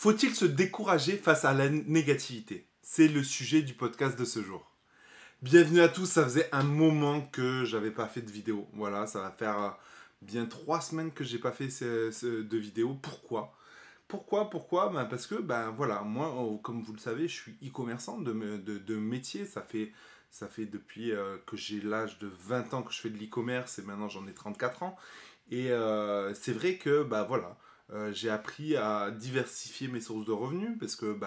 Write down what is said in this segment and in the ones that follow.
Faut-il se décourager face à la négativité? C'est le sujet du podcast de ce jour. Bienvenue à tous, ça faisait un moment que j'avais pas fait de vidéo. Voilà, ça va faire bien 3 semaines que j'ai pas fait de vidéo. Pourquoi? Pourquoi? Ben parce que, ben voilà, moi, comme vous le savez, je suis e-commerçant de métier. Ça fait depuis que j'ai l'âge de 20 ans que je fais de l'e-commerce et maintenant j'en ai 34 ans. Et c'est vrai que, bah voilà, j'ai appris à diversifier mes sources de revenus parce que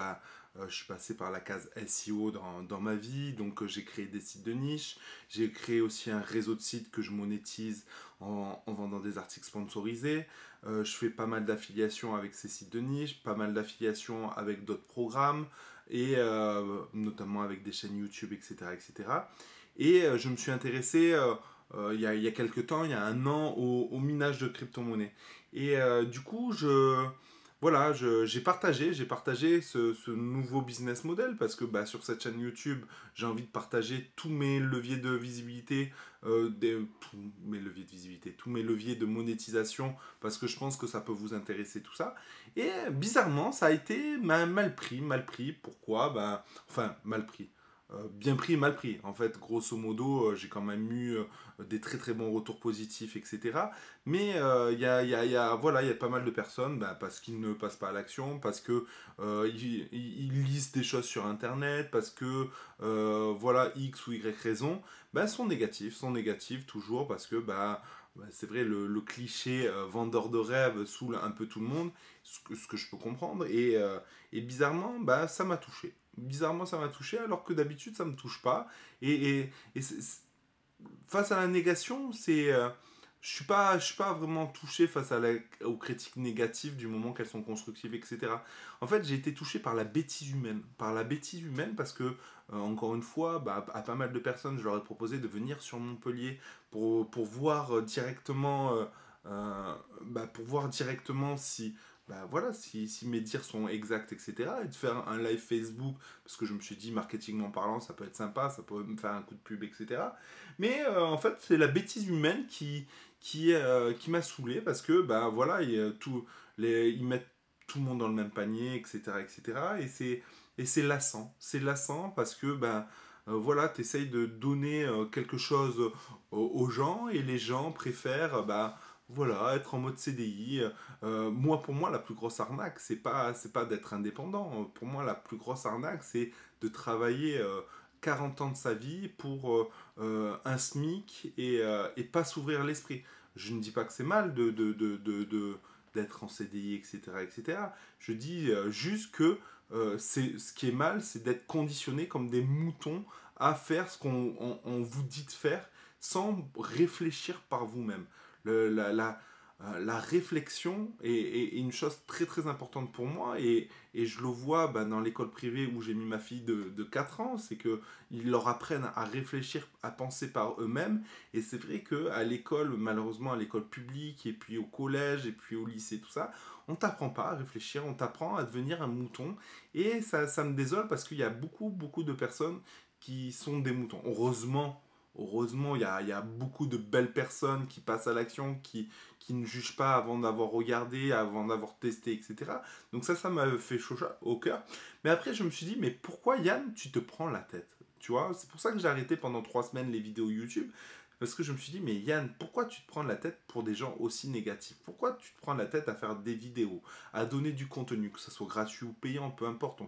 je suis passé par la case SEO dans ma vie, donc j'ai créé des sites de niche, j'ai créé aussi un réseau de sites que je monétise en vendant des articles sponsorisés. Je fais pas mal d'affiliations avec ces sites de niche, pas mal d'affiliations avec d'autres programmes, et notamment avec des chaînes YouTube, etc. etc. Et je me suis intéressé il y a quelques temps, il y a un an, au minage de crypto-monnaies. Et du coup, voilà, j'ai partagé ce nouveau business model parce que sur cette chaîne YouTube, j'ai envie de partager tous mes leviers de visibilité, tous mes leviers de monétisation parce que je pense que ça peut vous intéresser tout ça. Et bizarrement, ça a été mal pris, mal pris. Pourquoi? Enfin, mal pris. Bien pris, mal pris. En fait, grosso modo, j'ai quand même eu des très très bons retours positifs, etc. Mais voilà, il y a pas mal de personnes, parce qu'ils ne passent pas à l'action, parce que ils lisent des choses sur Internet, parce que voilà, X ou Y raison, sont négatifs toujours, parce que c'est vrai, le cliché vendeur de rêve saoule un peu tout le monde, ce que je peux comprendre, et bizarrement, ça m'a touché. Bizarrement, ça m'a touché, alors que d'habitude, ça me touche pas. Et face à la négation, je suis pas vraiment touché face aux critiques négatives du moment qu'elles sont constructives, etc. En fait, j'ai été touché par la bêtise humaine. Par la bêtise humaine parce que, encore une fois, à pas mal de personnes, je leur ai proposé de venir sur Montpellier pour voir directement, pour voir directement si, voilà, si mes dires sont exacts, etc. Et de faire un live Facebook, parce que je me suis dit, marketingment parlant, ça peut être sympa, ça peut me faire un coup de pub, etc. Mais en fait, c'est la bêtise humaine qui m'a saoulé parce que, voilà, ils mettent tout le monde dans le même panier, etc. etc. Et c'est lassant. C'est lassant parce que, voilà, tu essayes de donner quelque chose aux gens et les gens préfèrent, voilà, être en mode CDI. Pour moi, la plus grosse arnaque, c'est pas d'être indépendant. Pour moi, la plus grosse arnaque, c'est de travailler 40 ans de sa vie pour un SMIC et pas s'ouvrir l'esprit. Je ne dis pas que c'est mal d'être en CDI, etc., etc. Je dis juste que ce qui est mal, c'est d'être conditionné comme des moutons à faire ce qu'on vous dit de faire sans réfléchir par vous-même. La réflexion est une chose très très importante pour moi, et je le vois dans l'école privée où j'ai mis ma fille de 4 ans, c'est qu'ils leur apprennent à réfléchir, à penser par eux-mêmes. Et c'est vrai qu'à l'école, malheureusement à l'école publique, et puis au collège, et puis au lycée, tout ça, on t'apprend pas à réfléchir, on t'apprend à devenir un mouton. Et ça me désole parce qu'il y a beaucoup beaucoup de personnes qui sont des moutons. Heureusement, il y a beaucoup de belles personnes qui passent à l'action, qui ne jugent pas avant d'avoir regardé, avant d'avoir testé, etc. Donc ça m'a fait chaud au cœur. Mais après, je me suis dit, mais pourquoi Yann, tu te prends la tête? Tu vois, c'est pour ça que j'ai arrêté pendant 3 semaines les vidéos YouTube. Parce que je me suis dit, mais Yann, pourquoi tu te prends la tête pour des gens aussi négatifs? Pourquoi tu te prends la tête à faire des vidéos, à donner du contenu, que ce soit gratuit ou payant, peu importe,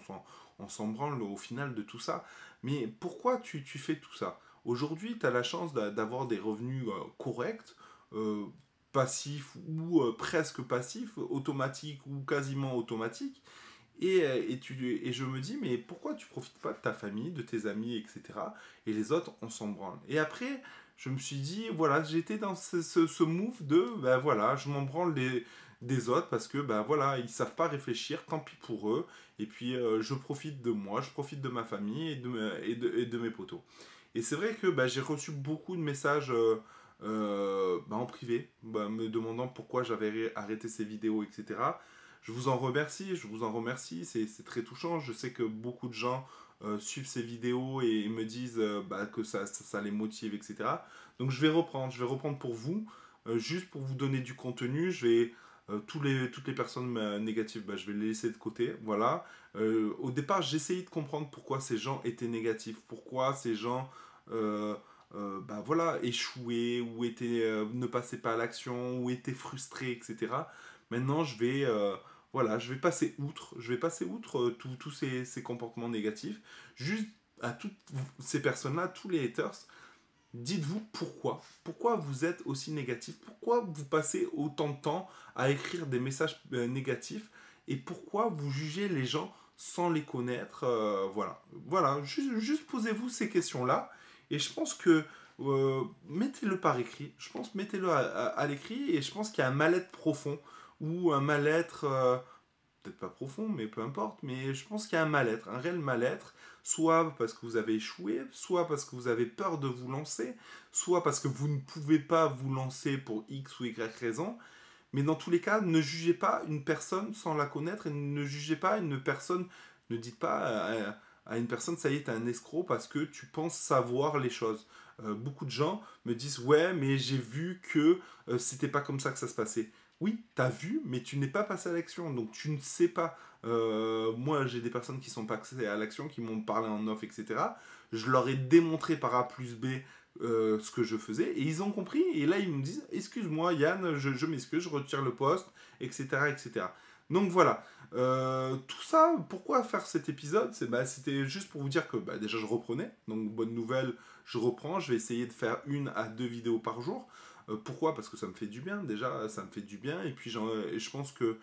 on s'en branle au final de tout ça. Mais pourquoi tu fais tout ça? Aujourd'hui, tu as la chance d'avoir des revenus corrects, euh, passifs ou presque passifs, automatiques ou quasiment automatiques. Et je me dis, mais pourquoi tu profites pas de ta famille, de tes amis, etc. Et les autres, on s'en branle. Et après, je me suis dit, voilà, j'étais dans ce move de, voilà, je m'en branle des autres parce que, voilà, ils savent pas réfléchir, tant pis pour eux. Et puis, je profite de moi, je profite de ma famille et de mes potos. Et c'est vrai que j'ai reçu beaucoup de messages en privé, me demandant pourquoi j'avais arrêté ces vidéos, etc. Je vous en remercie, c'est très touchant. Je sais que beaucoup de gens suivent ces vidéos et me disent que ça les motive, etc. Donc je vais reprendre pour vous, juste pour vous donner du contenu. toutes les personnes négatives, bah, je vais les laisser de côté. Voilà. Au départ, j'essayais de comprendre pourquoi ces gens étaient négatifs, pourquoi ces gens bah, voilà, échouaient, ou ne passaient pas à l'action, ou étaient frustrés, etc. Maintenant, voilà, je vais passer outre tous ces comportements négatifs. Juste à toutes ces personnes-là, tous les haters, dites-vous pourquoi. Pourquoi vous êtes aussi négatif. Pourquoi vous passez autant de temps à écrire des messages négatifs. Et pourquoi vous jugez les gens sans les connaître. Voilà. Voilà. Juste posez-vous ces questions-là. Et je pense que mettez-le par écrit. Je pense mettez-le à l'écrit. Et je pense qu'il y a un mal-être profond. Ou un mal-être... peut-être pas profond, mais peu importe, mais je pense qu'il y a un mal-être, un réel mal-être, soit parce que vous avez échoué, soit parce que vous avez peur de vous lancer, soit parce que vous ne pouvez pas vous lancer pour X ou Y raison, mais dans tous les cas, ne jugez pas une personne sans la connaître, et ne jugez pas une personne, ne dites pas à une personne, ça y est, t'es un escroc parce que tu penses savoir les choses. Beaucoup de gens me disent, ouais, mais j'ai vu que c'était pas comme ça que ça se passait. Oui, t'as vu, mais tu n'es pas passé à l'action, donc tu ne sais pas. Moi, j'ai des personnes qui sont passées à l'action, qui m'ont parlé en off, etc. Je leur ai démontré par A plus B ce que je faisais, et ils ont compris, et là ils me disent, excuse-moi Yann, je m'excuse, je retire le poste, etc. etc. Donc voilà. Tout ça, pourquoi faire cet épisode? C'était juste pour vous dire que déjà je reprenais, donc bonne nouvelle, je reprends, je vais essayer de faire 1 à 2 vidéos par jour. Pourquoi? Parce que ça me fait du bien, déjà, ça me fait du bien, et puis je pense que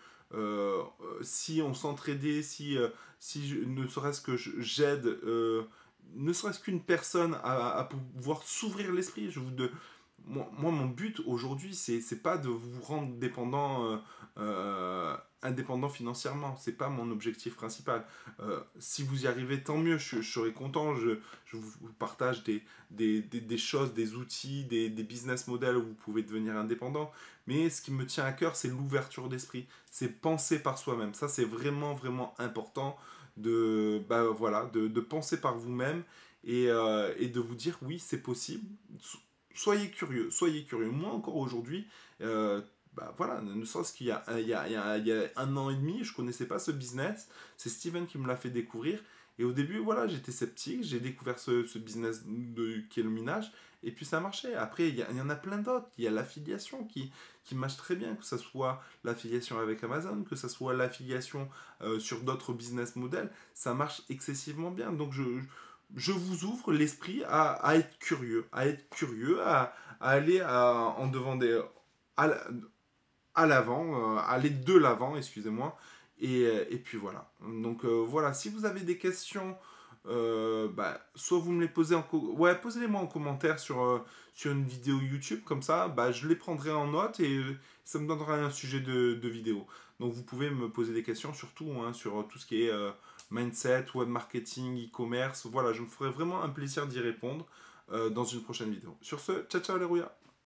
si on s'entraidait, ne serait-ce que j'aide, ne serait-ce qu'une personne à pouvoir s'ouvrir l'esprit, moi, mon but aujourd'hui, c'est pas de vous rendre indépendant financièrement. C'est pas mon objectif principal. Si vous y arrivez, tant mieux. Je serai content. Je vous partage des choses, des outils, des business models où vous pouvez devenir indépendant. Mais ce qui me tient à cœur, c'est l'ouverture d'esprit. C'est penser par soi-même. Ça, c'est vraiment, vraiment important voilà, de penser par vous-même et de vous dire oui, c'est possible. Soyez curieux, soyez curieux. Moi, encore aujourd'hui, voilà, ne serait-ce qu'il y a, il y a 1 an et demi, je ne connaissais pas ce business. C'est Steven qui me l'a fait découvrir. Et au début, voilà, j'étais sceptique. J'ai découvert ce business qui est le minage. Et puis ça marchait. Après, il y en a plein d'autres. Il y a l'affiliation qui marche très bien, que ce soit l'affiliation avec Amazon, que ce soit l'affiliation sur d'autres business models. Ça marche excessivement bien. Donc je vous ouvre l'esprit à être curieux, à aller en devant à, à l'avant, aller de l'avant, excusez-moi. Et puis voilà. Donc voilà, si vous avez des questions, soit vous me les posez posez-les-moi en commentaire sur une vidéo YouTube, comme ça, je les prendrai en note et ça me donnera un sujet de vidéo. Donc vous pouvez me poser des questions surtout sur tout ce qui est mindset, web marketing, e-commerce. Voilà, je me ferai vraiment un plaisir d'y répondre dans une prochaine vidéo. Sur ce, ciao ciao les rouillas.